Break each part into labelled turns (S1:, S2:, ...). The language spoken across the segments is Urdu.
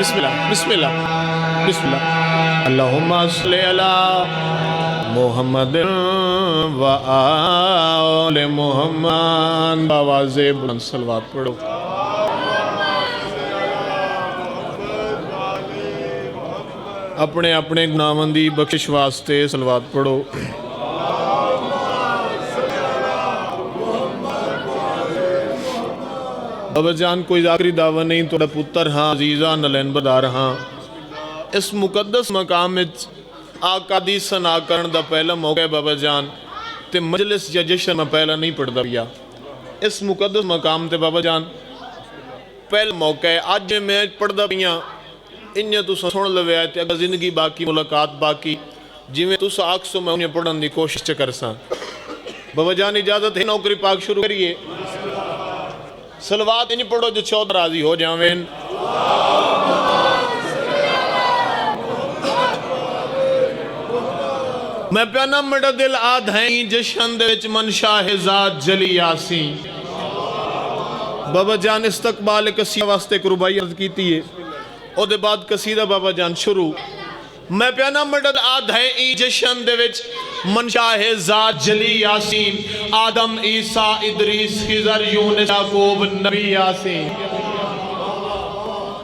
S1: بسم اللہ بسم اللہ بسم اللہ اللہم صلی علی محمد و آل محمد بآواز بلند صلوات پڑھو اپنے اپنے گناہاں دی بخشش واسطے صلوات پڑھو بابا جان کوئی آخری دعویٰ نہیں توڑا پتر ہاں عزیزہ نلین بدار ہاں اس مقدس مقام آقا دی سنا کرن دا پہلا موقع ہے بابا جان تے مجلس یا جشن میں پہلا نہیں پڑھ دا بیا اس مقدس مقام تے بابا جان پہلا موقع ہے آج میں پڑھ دا بیا انہیں تو سن لوے آئے تے اگر زندگی باقی ملاقات باقی جی میں تو آنکھ سو میں انہیں پڑھن دی کوشش چکر ساں بابا جان اجازت ہے نوکری پاک شروع کریے صلوات انہیں پڑھو جو چودہ راضی ہو جاوین میں پیانا مڑا دل آدھائیں جشن دے وچ من شاہ ذات جلی آسی بابا جان استقبال قصیدہ واسطے قربائی عرض کیتی ہے او دے بعد قصیدہ بابا جان شروع میں پیانا مڑا دل آدھائیں جشن دے وچ من شاہ ذات جلی یاسین آدم عیسیٰ ادریس خضر یونس یعقوب نبی یاسین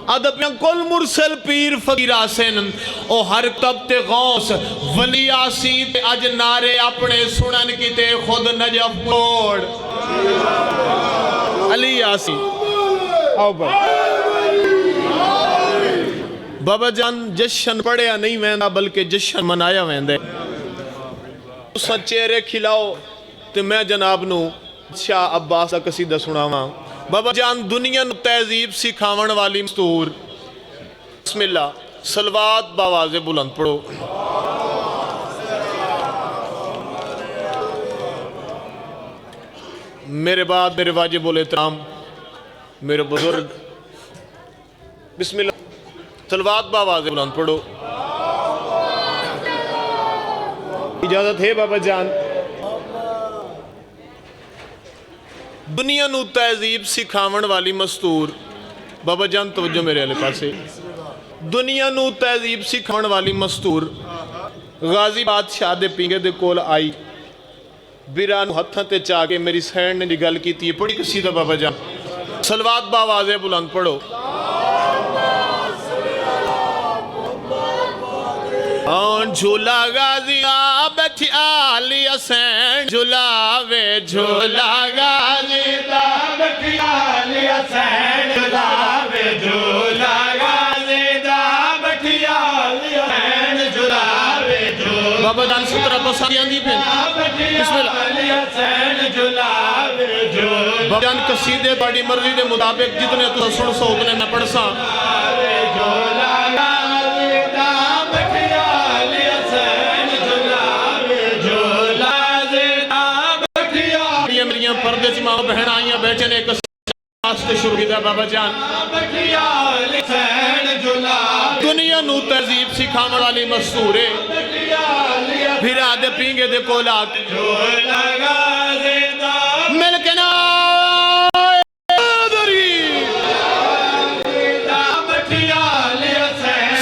S1: ادب یا کل مرسل پیر فقیر آسین او ہر تب تے غوث ولی آسین تے اج نارے اپنے سنن کی تے خود نجف پوڑ علی آسین آؤ بابا جان جشن پڑھیا نہیں ویندہ بلکہ جشن منایا ویندے اساں چہرے کھلاؤ تے میں جناب نو شاہ عباس کا قصیدہ سناواں بابا جان دنیا نو تہذیب سکھاون والی مستور بسم اللہ صلوات بآواز بلند پڑھو میرے بعد میرے واجب الاحترام میرے بزرگ بسم اللہ صلوات بآواز بلند پڑھو اجازت ہے بابا جان دنیا نو تہذیب سکھاون والی مستور بابا جان توجہ میرے علی پاسے دنیا نو تہذیب سکھاون والی مستور غازی بادشاہ دے پینگے دے کول آئی بیرانو ہتھاں تے چاہ کے میری سین نے جی گل کی تھی پڑھی قصیدہ بابا جان صلوات بآواز بلند پڑھو جھولا غازی بیٹھی آلی حسین جھولاوے جھولا غازی بیٹھی آلی حسین جھولاوے جھولا غازی بیٹھی آلی حسین جھولاوے بابا جان سترہ پسندی اندی پھر بسم اللہ بابا جان قصیدے بڑی مرضی دے مطابق جتنے تو سن سو اتنے میں پڑھ ساں پردے چی ماں بہن آئیاں بیٹھے نے ایک ساستے شروع کیتا بابا جان دنیا نو تہذیب سکھاون والی مستورے پھر آدھے پینگے دے کولات مل کے نا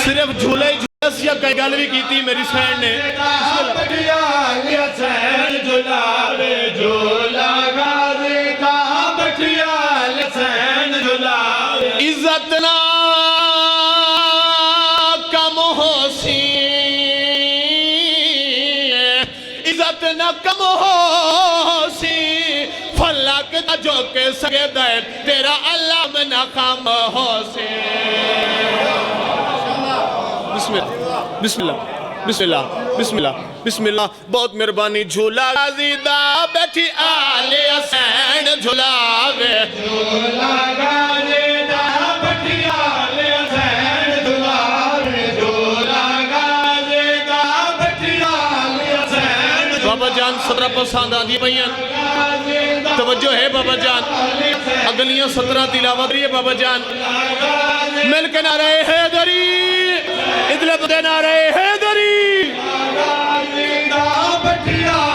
S1: صرف جھولے جھولس یا کئی گالوی کی تھی میری سین نے عزت نہ کم ہو سی عزت نہ کم ہو سی فلک جو کے سگے دے تیرا اللہ میں نہ کم ہو سی بسم اللہ بسم اللہ بسم اللہ بسم اللہ بسم اللہ بہت مہربانی جھولا غازی دا بیٹھی آلی حسین جھولاوے جھولا غازی دا بیٹھی آلی حسین جھولاوے جھولا غازی دا بیٹھی آلی حسین بابا جان سترہ پسند آدھی بھئیاں توجہ ہے بابا جان اگلیاں سترہ تلاوت رہی ہے بابا جان مل کے نہ رہے حیدری ادلب دے نہ رہے حیدری توجہ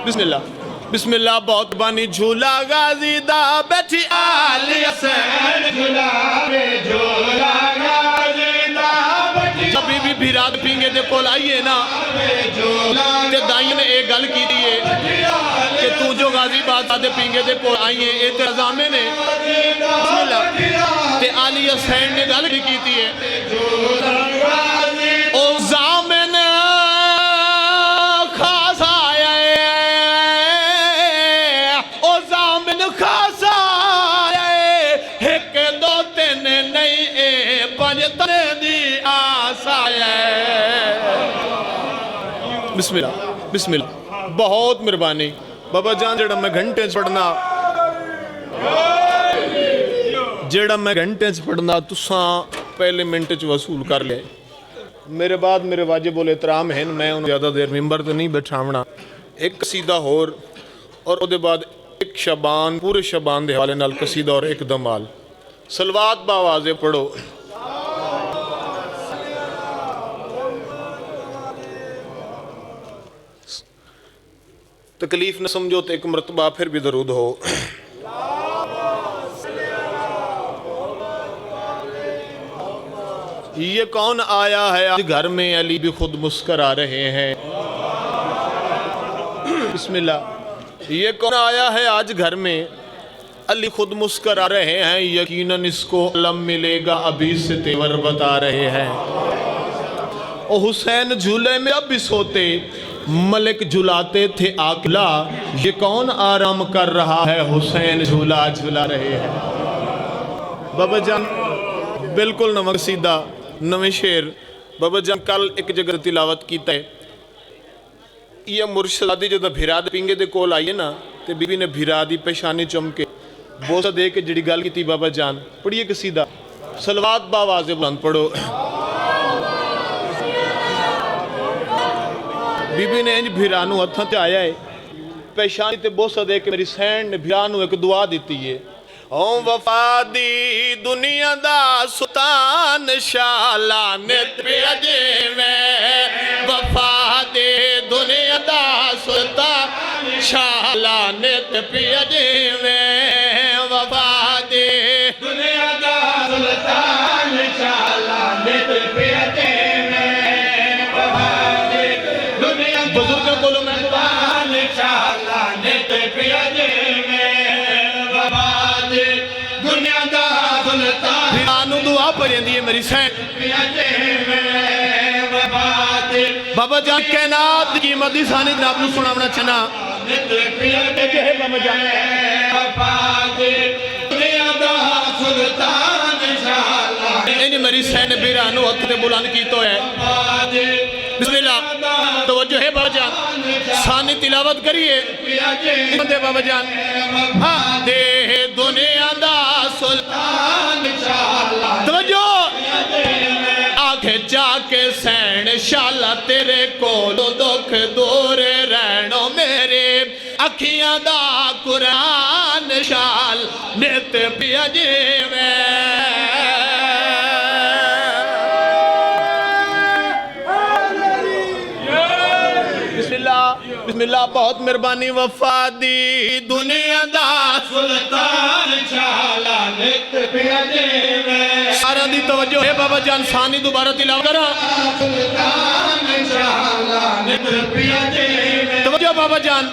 S1: بسم اللہ بسم اللہ بہت بانی جھولا غازی دا بیٹھی آلی حسین جھولا غازی دا بیٹھی جبھی بھی بھیراد پینگے دے کول آئیے نا تے دائیں نے ایک گل کی دیئے کہ تو جو غازی بات دے پینگے دے کول آئیے اعتراضامے نے بسم اللہ تے آلی حسین نے گل کی دیئے او زامن خاص آیا او زامن خاص آیا ایک دو تین نہیں پنج تنے دی آس آیا بسم اللہ بسم اللہ بہت مہربانی بابا جان جڑا میں گھنٹے پڑھنا جڑا میں گھنٹے پڑھنا تساں پہلے منٹ وصول کر لے میرے بعد میرے واجب الاحترام ہیں میں انہوں زیادہ دیر ممبر تو نہیں بٹھاونا ایک قصیدہ اور دے بعد ایک شبان پورے شبان دے حوالے نال قصیدہ اور ایک دمال صلوات باوازے پڑھو تکلیف نہ سمجھو تو ایک مرتبہ پھر بھی درود ہو یہ کون آیا ہے آج گھر میں علی بھی خود مسکرا رہے ہیں بسم اللہ یہ کون آیا ہے آج گھر میں علی خود مسکرا رہے ہیں یقیناً اس کو علم ملے گا ابھی سے تیور بتا رہے ہیں او حسین جھولے میں اب بھی سوتے ملک جھلاتے تھے آقلا یہ کون آرام کر رہا ہے حسین جھولا جھلا رہے ہیں بابا جان بالکل نہ مقصیدہ نویں شیر بابا جان کل ایک جگہ تلاوت کیتا ہے یہ مرشدی جدہ بھیراد پینگے دے کول آئیے نا تے بی بی نے بھیرادی پیشانی چمکے بوسہ دے کے جڑی گال کی تھی بابا جان پڑھئے قصیدہ صلوات باوازے بلند پڑھو بی بی نے انج بھیرانو ہتھاں تے آیا ہے پیشانی تے بوسہ دے کے میری سین نے بھیرانو ایک دعا دیتی ہے او وفادی دنیا دا سلطان شالانت پیجے میں وفادی دنیا دا سلطان شالانت پیجے میں وفادی دنیا دا سلطان شالانت پیجے میں وفادی دنیا بزرگ بولو میں سلطان شالانت پیجے میں بھیرانو دعا پڑھیں دیئے میری سین بابا جان کائنات کی مدی سانی جناب نو سناونا چنا ایک ہے بابا جان انہیں میری سین بھیرانو حق تے بلان کی تو ہے بسم اللہ توجہ ہے بابا جان سانی تلاوت کریے دے بابا جان دے دنیا دا سلطان توجہ آنکھیں جا کے سین شالا تیرے کولو دکھ دور رہنو میرے اکھیاں دا قرآن شال نیت پیا جیوے بسم اللہ بہت مہربانی وفادی دنیا دا سلطان شالا نت پیجے میں سارا دی توجہ ہے بابا جان ثانی دوبارہ تلاوت کرا سلطان شالا نت پیجے میں توجہ بابا جان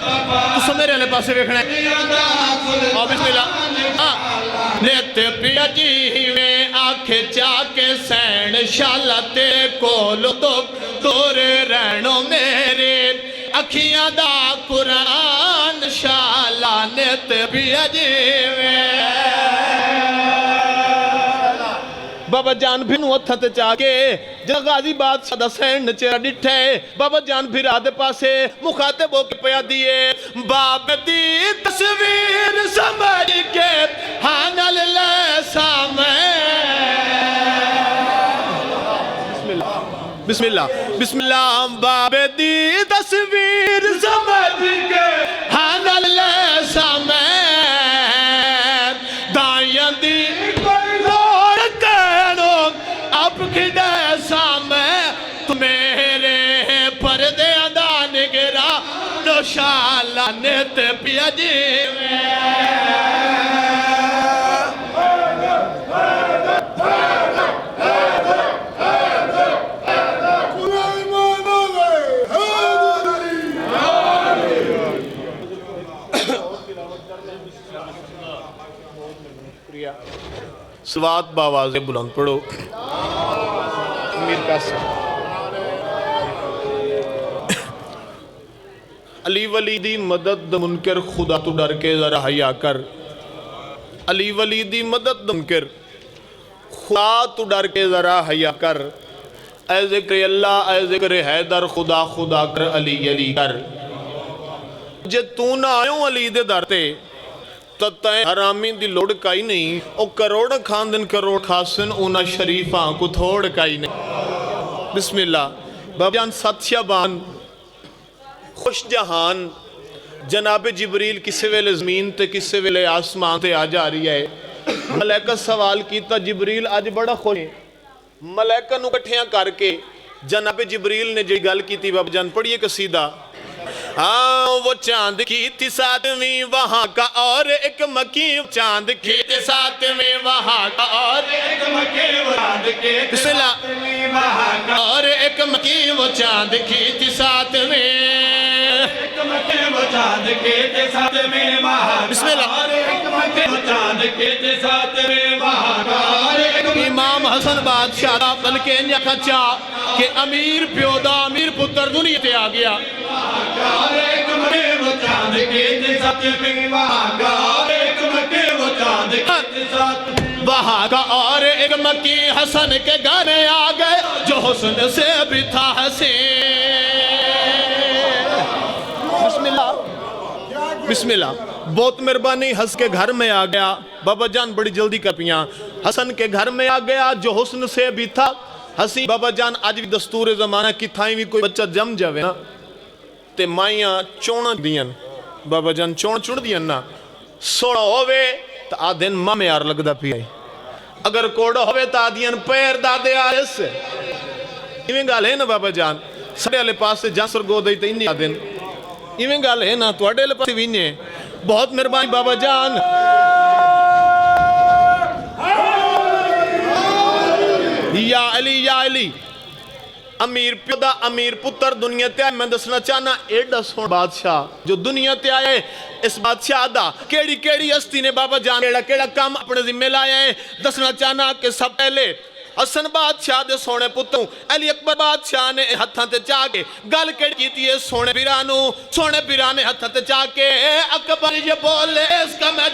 S1: تو میرے علیہ پاسے بیکھنا ہے اور بسم اللہ نت پیجے میں آنکھ چاکے سین شالا تیرے کولو دور رہنو میرے اکھیاں دا قرآن شالا نت پیجے بابا جان بھنو اتھت چاکے جا غازی بات صدا سین چیرہ ڈٹھے بابا جان بھیرا دے پاسے مخاطب ہو کے پیا دیئے باب دی تصویر سمجھ کے حانل لے سامیں بسم اللہ بسم اللہ باب دی تصویر سمجھ کے حانل لے سامیں دائیں دی لوڑ کہنو اب کھڑے سامیں تو میرے پردے ادا نگرا نو شالا تے پیا جی سوات باواز بلند پڑھو امیر قاسم علی ولی دی مدد منکر خدا تو ڈر کے ذرا حیا کر علی ولی دی مدد منکر خدا تو ڈر کے ذرا حیا کر اے ذکر اللہ اے ذکر حیدر خدا خدا کر علی علی کر جے تو نہ آئیوں علی دے در تے تتائیں حرامی دی لوڑ کائی نہیں او کروڑ کھاندن کروڑ خاسن اونا شریفاں کو تھوڑ کائی نہیں بسم اللہ بابا جان ساتھیا بان خوش جہان جناب جبریل کسے ویلے زمین تے کسے ویلے آسمان تے آ جا رہی ہے ملائکہ سوال کیتا جبریل آج بڑا خوش ہے ملائکہ نو کٹھیاں کر کے جناب جبریل نے جی گل کی تھی بابا جان پڑھئے قصیدہ ہاں وہ چاند کی تھی ساتویں وہاں کا اور ایک مکی چاند کی تھی ساتویں وہاں کا اور ایک مکی وہ چاند کی تھی ساتویں وہاں کا اور ایک مکی وہ چاند کی تھی ساتویں ایک مکی وہ چاند کی تھی ساتویں وہاں بسم اللہ اور ایک مکی وہ چاند کی تھی ساتویں وہاں کا اور ایک امام حسن بادشاہ دا بلکہ انجا کھچا کہ امیر پیودا امیر پتر دنیا تے آ گیا اور ایک مکے وہ چاند کے ساتھ میں وہاں کا اور ایک مکے وہ چاند کے ساتھ وہاں کا اور ایک مکی حسن کے گھر میں آ گئے جو حسن سے بھی تھا حسین بسم اللہ بسم اللہ بہت مہربانی حس کے گھر میں آ گیا بابا جان بڑی جلدی کپیاں حسن کے گھر میں آ گیا جو حسن سے بھی تھا حسین بابا جان آج بھی دستور زمانہ کی تھائیں بھی کوئی بچہ جم جاوے نا تے مائیاں چونا دیاں بابا جان چون دیاں نا سوڑا ہوئے تا آدھین ماں میں یار لگ دا پی آئی اگر کوڑا ہوئے تا آدھین پیر دادے آئے سے ایویں گال ہے نا بابا جان سڑے علی پاس سے جانسر گو دائی تا انہی آدھین ایویں گال ہے نا تو اڈے علی پاس سے وینیے بہت مہربانی بابا جان یا علی امیر پیدا امیر پتر دنیا تے آئے میں دسنا چاہنا ایڈا سون بادشاہ جو دنیا تے آئے اس بادشاہ دا کیڑی ہستی نے بابا جان کیڑا کام اپنے ذمہ لائے ہیں دسنا چاہنا کہ سب پہلے حسن بادشاہ دے سونے پتوں علی اکبر بادشاہ نے ہتھاں تے چاہ کے گل کیڑی کیتی ہے سونے پیرانے ہتھاں تے چاہ کے اکبر یہ بولے اس کا میں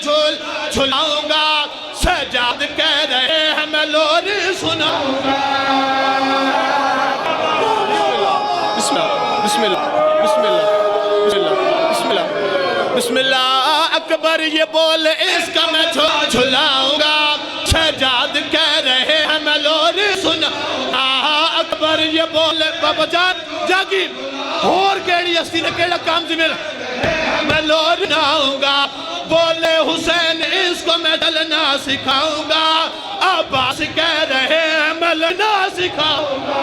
S1: جھلاؤں گا سجاد کہہ رہے ہیں میں لوری سناؤں گا بسم اللہ بسم اللہ بسم اللہ بسم اللہ بسم اللہ بسم اللہ اکبر یہ بولے اس کا میں جھلاؤں گا سجاد کہہ رہے ہیں میں لوری سناؤں گا اکبر یہ بولے بابا جان جاگی اور کیڑی ہستی نے کیڑا کام سی میرا میں لوری سناؤں گا بولے حسین اس کو میں چلنا سکھاؤں گا عباس کہہ رہے ہیں میں لڑنا سکھاؤں گا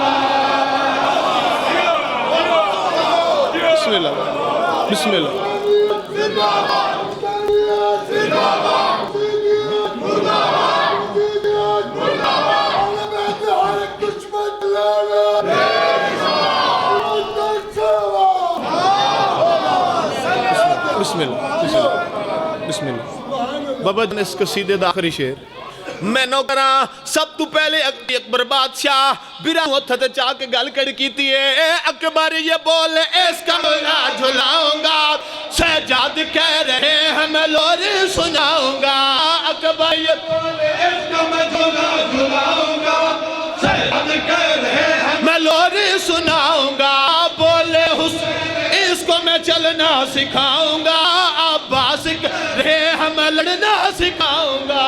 S1: بسم اللہ بسم اللہ بسم اللہ بسم اللہ بابا جان اس قصیدے دا آخری شعر میں نو کراں سب تو پہلے اکبر بادشاہ بیراں ہتھے چاہ کے گل کڑ کیتی ہے اکبر یہ بولے اس کا میں جھلاؤں گا سجاد کہہ رہے ہیں میں لوری سناؤں گا اکبر یہ بولے اس کا میں جھلاؤں گا سجاد کہہ رہے ہیں میں لوری سناؤں گا بولے اس کو میں چلنا سکھاؤں گا عباس رہے ہم لڑنا سکھاؤں گا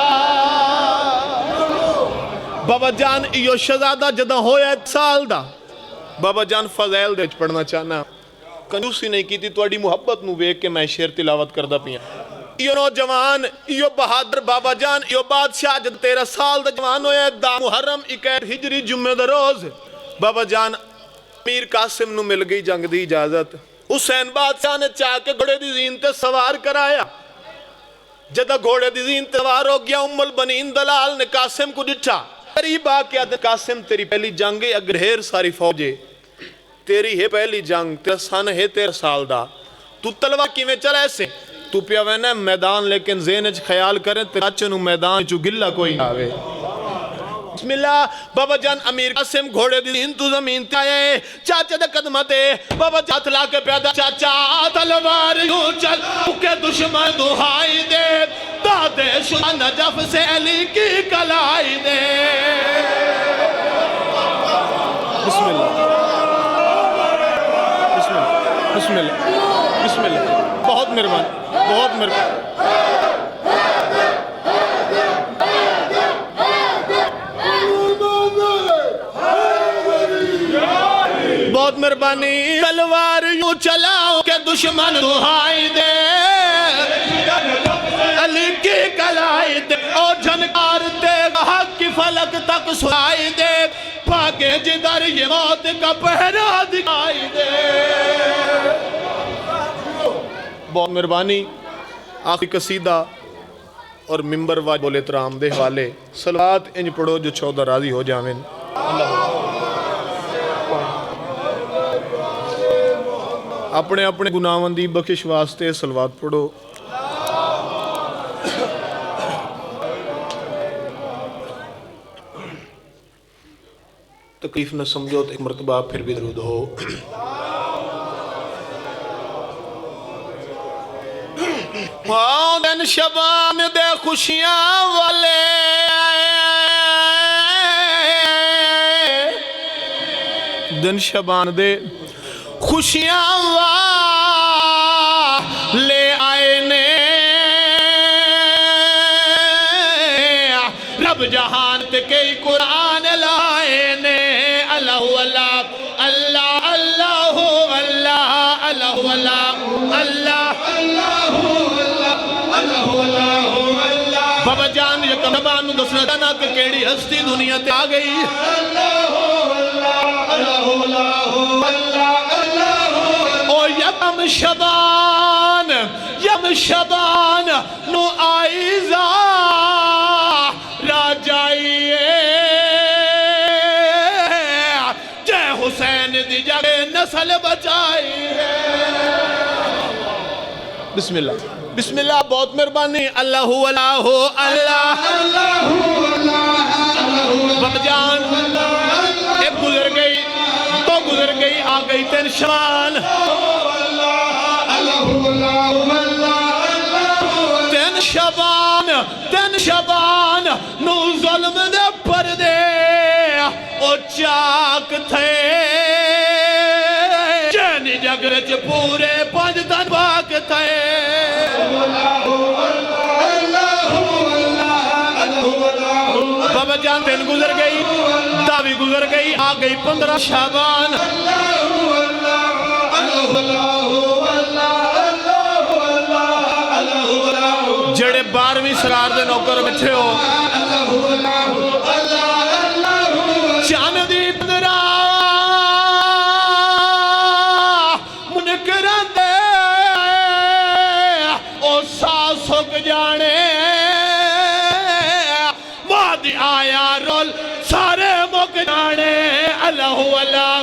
S1: بابا جان ایو شہزادہ جدہ ہویا 1 سال دا بابا جان فضائل دے پڑھنا چاہنا کنجوسی نہیں کی تھی توڑی محبت نو بیک کے میں شعر تلاوت کردہ پیا ایو نوجوان ایو بہادر بابا جان ایو بادشاہ جد 13 سال دا جوان ہویا دا محرم 21 ہجری جمعہ دا روز بابا جان امیر قاسم نو مل گئی جنگ دی اجازت حسین بادشاہ نے چاہ کے گھوڑے دی زین تے سوار کرایا جدہ گھوڑے دی زین تے سوار ہو گیا ام البنین دلال نے قاسم کو ڈٹھا قریب آ کے آدھے قاسم تیری پہلی جنگ ہے اگر ڈھیر ساری فوجے تیری ہے پہلی جنگ تیرا سن ہے 13 سال دا تو تلوار کیویں چلا ایسے تو پیا وینا میدان لیکن ذہن چ خیال کریں تیرا چنو میدان چو گلہ کوئی نہ آوے بسم اللہ بابا جان امیر قاسم گھوڑے دین تو زمین تے آئے چاچا دے قدمتے بابا جات لا کے پیادا چاچا تلوار یوں چل کے دشمن دہائی دے دادے شاہ نجف سے علی کی کلائی دے بسم اللہ بسم اللہ بسم اللہ بسم اللہ بہت مہربان بہت مہربان بہت مہربانی تلوار یوں چلاؤ کہ دشمن دہائی دے علی کی کلائی دے اور جھنکار دے حق کی فلک تک سنائی دے پاکے جدر یہ موت کا پہرا دکھائی دے بہت مہربانی آخری قصیدہ اور ممبر واجب الاحترام دے حوالے صلوات انج پڑھو جو 14 راضی ہو جاویں اپنے اپنے گناہوں دی بخش واسطے صلوات پڑھو تکلیف نہ سمجھو تو ایک مرتبہ پھر بھی درود ہو دن شبان دے خوشیاں والے دن شبان دے خوشیاں والے آئے نے رب جہان تے کئی قرآن لائے نے اللہ اللہ اللہ اللہ اللہ اللہ اللہ اللہ بابا جان یکم بانو دسنا دانا کہ کیڑی ہستی دنیا تے آ گئی او یکم شبان نو آئیزا راجائیے جے حسین دی جگہ نسل بچائیے بسم اللہ بسم اللہ بہت مہربانی اللہ اللہ اللہ بابا جان ایک گزر گئی تو گزر گئی آ گئی تین شبان تین شبان نو ظلم دے پردے او چاک تھے چینی جگرچ پورے 5 دن باک تھے بابا جان دن گزر گئی داوی گزر گئی آ گئی 15 شعبان جڑے 12ویں سرار دے نوکر بچھے ہو چاند دی 15 منکران دے او ساس ہک جانے وادی آیا رول سارے مک جانے اللہ اللہ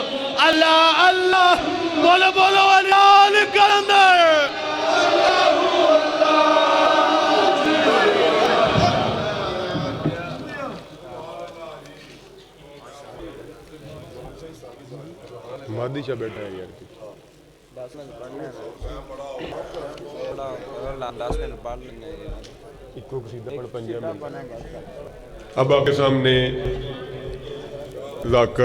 S1: اللہ اللہ بولو بولو اللہ کلندر
S2: مادی چا بیٹھا ہے یار اب آپ کے سامنے ذاکر